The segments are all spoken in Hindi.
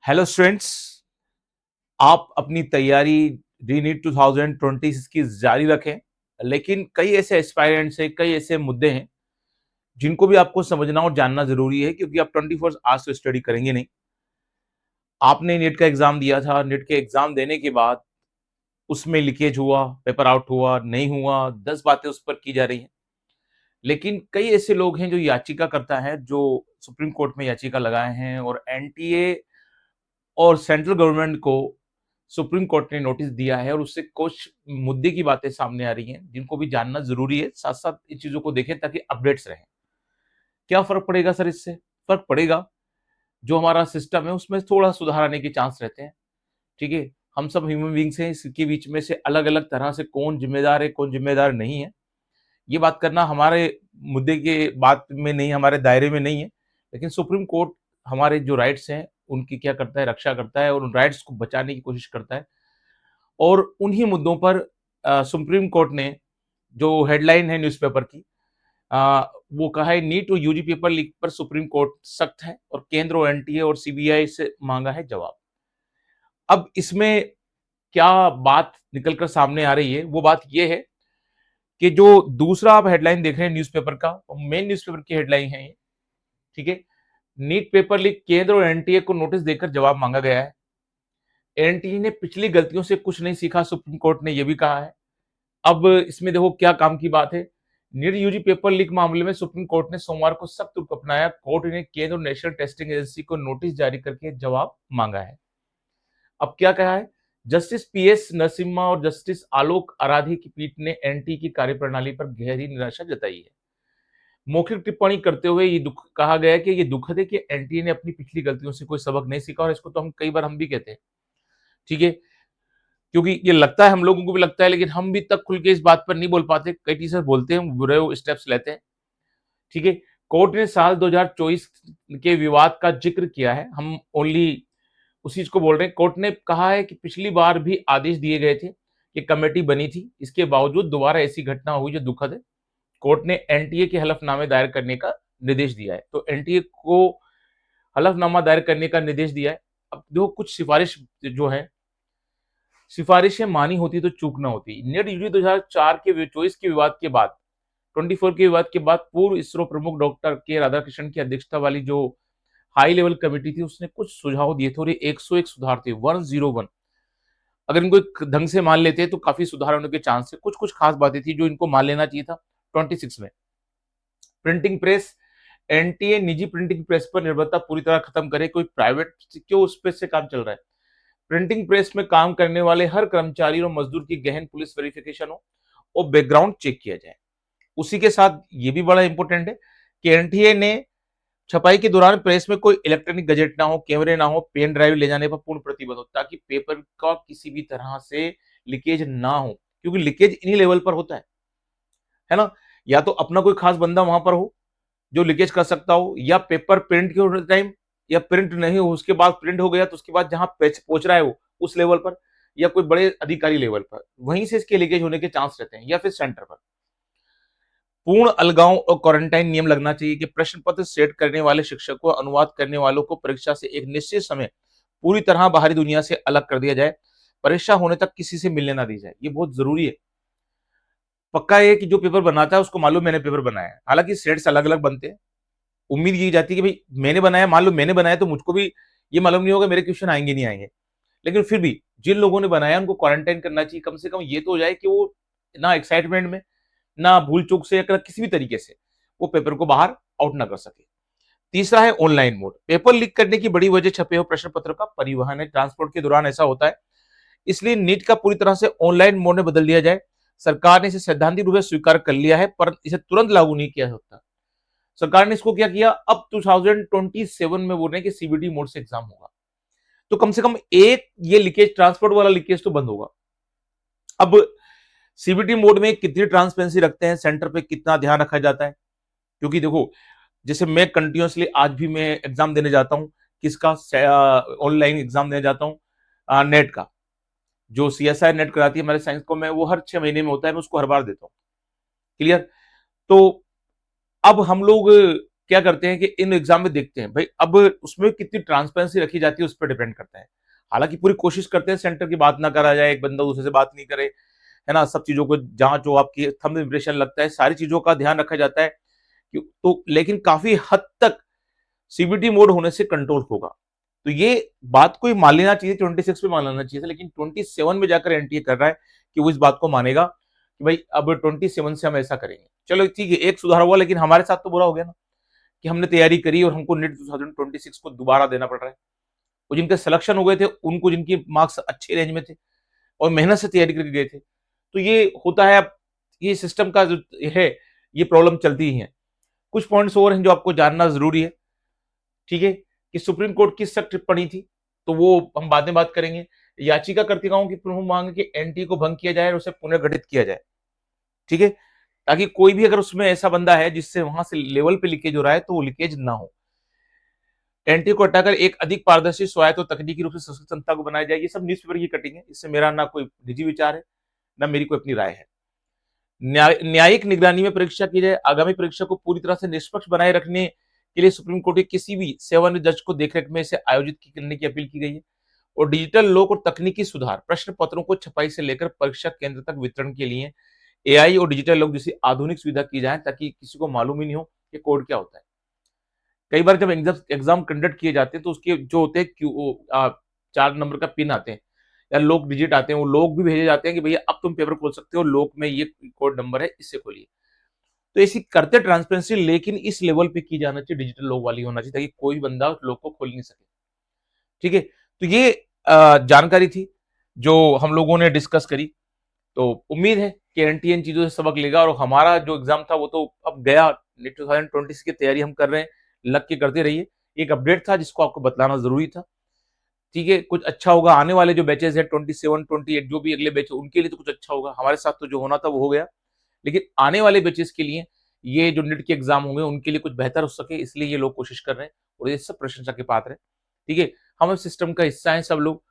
हेलो स्टूडेंट्स, आप अपनी तैयारी री नीट 2026 की जारी रखें। लेकिन कई ऐसे एस्पायरेंट्स हैं, कई ऐसे मुद्दे हैं जिनको भी आपको समझना और जानना जरूरी है, क्योंकि आप 24 आवर्स तो स्टडी करेंगे नहीं। आपने नीट का एग्जाम दिया था, नीट के एग्जाम देने के बाद उसमें लीकेज हुआ, पेपर आउट हुआ, नहीं हुआ, 10 बातें उस पर की जा रही हैं। लेकिन कई ऐसे लोग हैं जो याचिका करता है, जो सुप्रीम कोर्ट में याचिका लगाए हैं, और एनटीए और सेंट्रल गवर्नमेंट को सुप्रीम कोर्ट ने नोटिस दिया है, और उससे कुछ मुद्दे की बातें सामने आ रही हैं जिनको भी जानना जरूरी है। साथ साथ इन चीजों को देखें ताकि अपडेट्स रहें। क्या फर्क पड़ेगा सर इससे? फर्क पड़ेगा, जो हमारा सिस्टम है उसमें थोड़ा सुधार आने के चांस रहते हैं। ठीक है, हम सब ह्यूमन बींग्स हैं, इसके बीच में से अलग अलग तरह से कौन जिम्मेदार है, कौन जिम्मेदार नहीं है, ये बात करना हमारे मुद्दे के बात में नहीं, हमारे दायरे में नहीं है। लेकिन सुप्रीम कोर्ट हमारे जो राइट्स हैं उनकी क्या करता है, रक्षा करता है, और उन राइट्स को बचाने की कोशिश करता है। और उन्हीं मुद्दों पर सुप्रीम कोर्ट ने, जो हेडलाइन है न्यूज़पेपर की, वो कहा है नीट और यूजी पेपर लीक पर सुप्रीम कोर्ट सख्त है, और केंद्र और एनटीए और सीबीआई से मांगा है जवाब। अब इसमें क्या बात निकलकर सामने आ रही है, वो बात ये है कि जो दूसरा आप हेडलाइन देख रहे हैं न्यूज़पेपर का, मेन न्यूज़पेपर की हेडलाइन है ये। ठीक है, नीट पेपर लीक, केंद्र और एनटीए को नोटिस देकर जवाब मांगा गया है। एनटीए ने पिछली गलतियों से कुछ नहीं सीखा, सुप्रीम कोर्ट ने यह भी कहा है। अब इसमें देखो क्या काम की बात है। नीट यूजी पेपर लीक मामले में सुप्रीम कोर्ट ने सोमवार को सख्त रुख अपनाया। कोर्ट ने केंद्र और नेशनल टेस्टिंग एजेंसी को नोटिस जारी करके जवाब मांगा है। अब क्या कहा है? जस्टिस पीएस नरसिम्हा और जस्टिस आलोक आराधी की पीठ ने एनटी की कार्यप्रणाली पर गहरी निराशा जताई है। मौखिक टिप्पणी करते हुए ये दुख कहा गया है कि ये दुखद है कि एनटीए ने अपनी पिछली गलतियों से कोई सबक नहीं सीखा, और इसको तो हम कई बार हम भी कहते हैं। ठीक है, क्योंकि ये लगता है, हम लोगों को भी लगता है, लेकिन हम भी तक खुल के इस बात पर नहीं बोल पाते। कई टीचर बोलते हैं, बुरे स्टेप्स लेते हैं। ठीक है, कोर्ट ने साल 2024 के विवाद का जिक्र किया है। हम ओनली उसी चीज को बोल रहे हैं। कोर्ट ने कहा है कि पिछली बार भी आदेश दिए गए थे कि कमेटी बनी थी, इसके बावजूद दोबारा ऐसी घटना हुई जो दुखद है। कोर्ट ने एनटीए के हलफनामे दायर करने का निर्देश दिया है। तो एनटीए को हलफनामा दायर करने का निर्देश दिया है। अब जो कुछ सिफारिश जो है, सिफारिशें मानी होती तो चूक ना होती। नेट यूजी 2004 के 24 के विवाद के बाद, 24 के विवाद के बाद, पूर्व इसरो प्रमुख डॉक्टर के राधाकृष्णन की अध्यक्षता वाली जो हाई लेवल कमेटी थी, उसने कुछ सुझाव दिए थे, और ये 101 सुधार थे, 101। अगर इनको एक ढंग से मान लेते तो काफी सुधार होने के चांस है। कुछ कुछ खास बातें थी जो इनको मान लेना चाहिए था। 26 में प्रिंटिंग प्रेस, एनटीए निजी प्रिंटिंग प्रेस पर निर्भरता पूरी तरह खत्म करे। कोई प्राइवेट क्यों उस पे से काम चल रहा है? प्रिंटिंग प्रेस में काम करने वाले हर कर्मचारी और मजदूर की गहन पुलिस वेरिफिकेशन हो और बैकग्राउंड चेक किया जाए। उसी के साथ ये भी बड़ा इंपॉर्टेंट है कि एनटीए ने छपाई के दौरान प्रेस में कोई इलेक्ट्रॉनिक गजेट ना हो, कैमरे ना हो, पेन ड्राइव ले जाने पर पूर्ण प्रतिबंध हो, ताकि पेपर का किसी भी तरह से लीकेज ना हो। क्योंकि लीकेज इन्हीं लेवल पर होता है ना। या तो अपना कोई खास बंदा वहां पर हो जो लीकेज कर सकता हो, या पेपर प्रिंट के टाइम, या प्रिंट नहीं हो उसके बाद प्रिंट हो गया तो उसके बाद जहां पहुंच रहा है वो उस लेवल पर, या कोई बड़े अधिकारी लेवल पर, वहीं से इसके लीकेज होने के चांस रहते हैं। या फिर सेंटर पर पूर्ण अलगाव और क्वारंटाइन नियम लगना चाहिए कि प्रश्न पत्र सेट करने वाले शिक्षकों, अनुवाद करने वालों को परीक्षा से एक निश्चित समय पूरी तरह बाहरी दुनिया से अलग कर दिया जाए। परीक्षा होने तक किसी से मिलने ना दी जाए, ये बहुत जरूरी है। पक्का है कि जो पेपर बनाता है उसको मालूम मैंने पेपर बनाया है। हालांकि सेट्स अलग अलग बनते हैं, उम्मीद की जाती है कि भाई मैंने बनाया, मान लो मैंने बनाया तो मुझको भी ये मालूम नहीं होगा मेरे क्वेश्चन आएंगे नहीं आएंगे। लेकिन फिर भी जिन लोगों ने बनाया उनको क्वारंटाइन करना चाहिए। कम से कम ये तो हो जाए कि वो ना एक्साइटमेंट में, ना भूल चूक से, या किसी भी तरीके से वो पेपर को बाहर आउट ना कर सके। तीसरा है ऑनलाइन मोड। पेपर लीक करने की बड़ी वजह छपे हुए प्रश्न पत्र का परिवहन है। ट्रांसपोर्ट के दौरान ऐसा होता है, इसलिए नीट का पूरी तरह से ऑनलाइन मोड में बदल दिया जाए। सरकार ने इसे सैद्धांतिक रूप से स्वीकार कर लिया है, पर इसे तुरंत लागू नहीं किया होता। सरकार ने इसको क्या किया, अब 2027 में बोल रहे हैं कि सीबीटी मोड से एग्जाम होगा। तो कम से कम एक ये लीकेज, ट्रांसपोर्ट वाला लीकेज तो बंद होगा। अब सीबीटी मोड में कितनी ट्रांसपेरेंसी रखते हैं, सेंटर पे कितना ध्यान रखा जाता है? क्योंकि देखो, जैसे मैं कंटिन्यूअसली आज भी मैं एग्जाम देने जाता हूं, किसका? ऑनलाइन एग्जाम देने जाता हूं, नेट का। जो सीएसआई नेट कराती है हमारे साइंस को, मैं वो हर 6 महीने में होता है, मैं उसको हर बार देता हूँ। क्लियर? तो अब हम लोग क्या करते हैं कि इन एग्जाम में देखते हैं भाई अब उसमें कितनी ट्रांसपेरेंसी रखी जाती है उस पर डिपेंड करता है। हालांकि पूरी कोशिश करते हैं सेंटर की बात ना करा जाए, एक बंदा दूसरे से बात नहीं करे, है ना, सब चीजों को जहाँ जो आपकी थंब इम्प्रेशन लगता है सारी चीजों का ध्यान रखा जाता है तो लेकिन काफी हद तक सीबीटी मोड होने से कंट्रोल होगा। तो ये बात को मान लेना चाहिए, 26 पे मान लेना चाहिए था, लेकिन 27 में जाकर एनटीए कर रहा है कि वो इस बात को मानेगा कि भाई अब 27 से हम ऐसा करेंगे। चलो ठीक है, एक सुधार हुआ, लेकिन हमारे साथ तो बुरा हो गया ना कि हमने तैयारी करी और हमको नेट 2026 को दोबारा देना पड़ रहा है। वो जिनके सिलेक्शन हो गए थे उनको, जिनकी मार्क्स अच्छे रेंज में थे और मेहनत से तैयारी करके गए थे, तो ये होता है। अब ये सिस्टम का जो है ये प्रॉब्लम चलती ही है। कुछ पॉइंट्स और हैं जो आपको जानना जरूरी है, ठीक है, कि सुप्रीम कोर्ट की सख्त टिप्पणी थी, तो वो हम बाद में बात करेंगे। याचिकाकर्ताओं की प्रमुख मांग है कि एनटी को भंग किया जाए और उसे पुनर्गठित किया जाए, ठीक है, ताकि कोई भी अगर उसमें ऐसा बंदा है जिससे वहां से लेवल पे लीकेज हो रहा है तो वो लीकेज ना हो। एनटी को हटाकर एक अधिक पारदर्शी, स्वायत्त और तकनीकी रूप से सशक्त संस्था को बनाया जाए। ये सब न्यूज़पेपर की कटिंग है, इससे मेरा ना कोई निजी विचार है, ना मेरी कोई अपनी राय है। न्यायिक निगरानी में परीक्षा की जाए। आगामी परीक्षा को पूरी तरह से निष्पक्ष बनाए रखने के लिए सुप्रीम कोर्ट के किसी भी सेवानिवृत्त जज को देखरेख में इसे आयोजित करने की अपील की गई है। और डिजिटल लॉक और तकनीकी सुधार, प्रश्न पत्रों को छपाई से लेकर परीक्षा केंद्र तक वितरण के लिए एआई और डिजिटल लॉक जैसी आधुनिक सुविधा की जाए, ताकि किसी को मालूम ही नहीं हो कि कोड क्या होता है। कई बार जब एग्जाम कंडक्ट किए जाते हैं तो उसके जो होते हैं 4 नंबर का पिन आते हैं या लोग डिजिट आते हैं, वो लोग भी भेजे जाते हैं कि भैया अब तुम पेपर खोल सकते हो, लोक में ये कोड नंबर है, इससे खोलिए। तो ऐसी करते ट्रांसपेरेंसी, लेकिन इस लेवल पे की जाना चाहिए, डिजिटल लॉक वाली होना चाहिए, ताकि कोई भी बंदा लोक को खोल नहीं सके, ठीक है। तो ये जानकारी थी जो हम लोगों ने डिस्कस करी। तो उम्मीद है कि एनटीए इन चीजों से सबक लेगा और हमारा जो एग्जाम था वो तो अब गया। नेट 2026 की तैयारी हम कर रहे हैं, लग के करते रहिए। एक अपडेट था जिसको आपको बताना जरूरी था, ठीक है। कुछ अच्छा होगा, आने वाले जो बैचेस है 27 28 जो भी अगले बैच उनके लिए तो कुछ अच्छा होगा। हमारे साथ तो जो होना था वो हो गया, लेकिन आने वाले बैचेस के लिए ये जो नेट के एग्जाम होंगे उनके लिए कुछ बेहतर हो सके, इसलिए ये लोग कोशिश कर रहे हैं और ये सब प्रशंसा के पात्र है, ठीक है। हम सिस्टम का हिस्सा है सब लोग।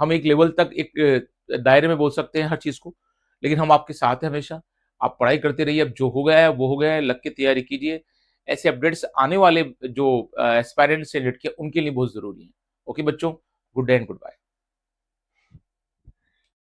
हम एक लेवल तक एक दायरे में बोल सकते हैं हर चीज को, लेकिन हम आपके साथ हैं हमेशा। आप पढ़ाई करते रहिए, अब जो हो गया है वो हो गया है, लग के तैयारी कीजिए। ऐसे अपडेट्स आने वाले जो एस्पायरेंट्स हैं नेट के, उनके लिए बहुत जरूरी है। ओके बच्चों, good day and good bye.